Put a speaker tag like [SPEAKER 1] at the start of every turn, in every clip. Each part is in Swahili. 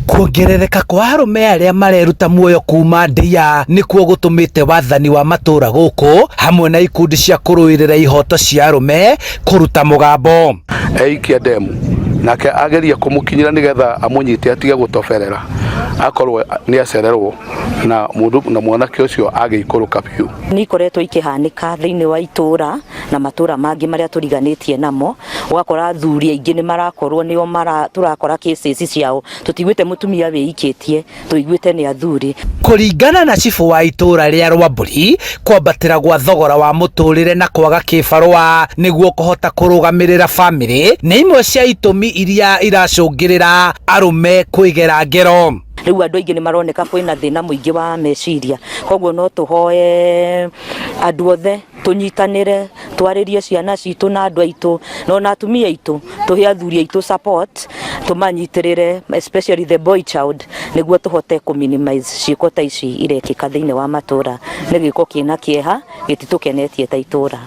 [SPEAKER 1] Kuongerereka kwa arume aria mareruta muoyo kuma ndia nikuo gutumite wathani wa matura guku hamwe na ikundi cia kuruirira ihoto cia arume kuruta mugambo.
[SPEAKER 2] Eikia demu nake ageria kumukinyira nigetha amunyite atige gutoferera akorwo ni acererwo na mundu na mwanake ucio ageikoroka piu.
[SPEAKER 3] Ni koretwo ikihanika thiini wa itura na matura mangi maria turiganitie namo ugakora athuri aingi ni marakorwo nio turakora cases ciao tutigwite mutumia wiikitie tuigwite ni athuri.
[SPEAKER 1] Kuringana na chifu wa itura ria Rwamburi kwambatira gwa thogora wa muturire na kwaga kibarua niguo kuhota kurugamirira family ni imwe cia itumi iria iracungirira arume kwigera ngero.
[SPEAKER 3] Riu andu aingi ni maroneka kwina thina muingi wa meciria koguo no tuhoe andu othe tunyitanire twaririe ciana citu na andu aitu no na atumia aitu tuhe athuri aitu support tumanyitirire especially the boy child niguo tuhote ku minimize ciiko ta ici irekika thiini wa matura ni giko kina kieha gititukenetie ta itura.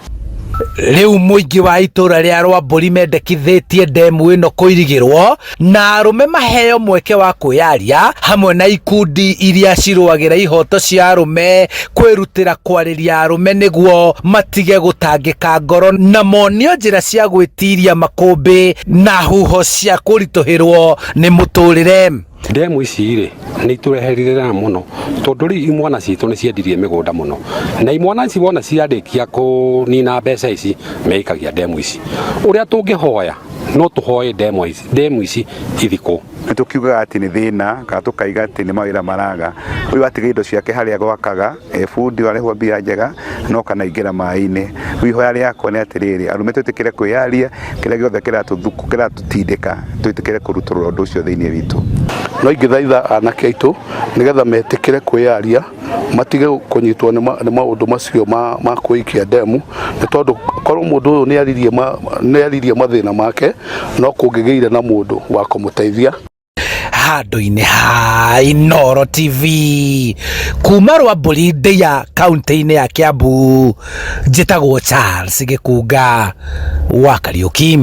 [SPEAKER 1] Riu muingi wa itura ria Rwamburi mendekithitie demu ino kuirigirwo na arume maheo mweke wa kwiaria hamwe na ikundi iria ciruagira ihoto cia arume kwirutira kwariria arume niguo matige gutangika ngoro na monio njira cia gwitiria makumbi na huho cia kurituhirwo ni muturire.
[SPEAKER 4] Demu ici ri ni tureheririra muno tondu ri imwana citu ni ciendirie migunda muno na imwana ici wona ciandikia kunina mbeca ici meikagia demu ici uria tungihoya no tuhoye demu ici ithiko
[SPEAKER 5] tukiuga ati ni thina ka tukaiga ati ni mawira maraga uyu atiga indo ciake haria gwakaga fundi warehwo mbia njega no kana ingira mai-ini wihoya riakwa ni atiriri arume tutikire kwiyaria kiria giothe kiratuthuku kiratutindika tutikire kuruturura undu ucio thiini witu
[SPEAKER 2] no ingithaitha anake aitu nigetha metikire kwiyaria matige kunyitwo ni maundu macio ma kuikia demu ni tondu korwo mundu uyu ni aririe mathina make no kungigeire na mundu wa kumuteithia.
[SPEAKER 1] Handu-ini ha Inooro TV kuma Rwamburi ndia kaunti-ini ya Kiambu njitagwo Charles Gikunga wa Kariuki.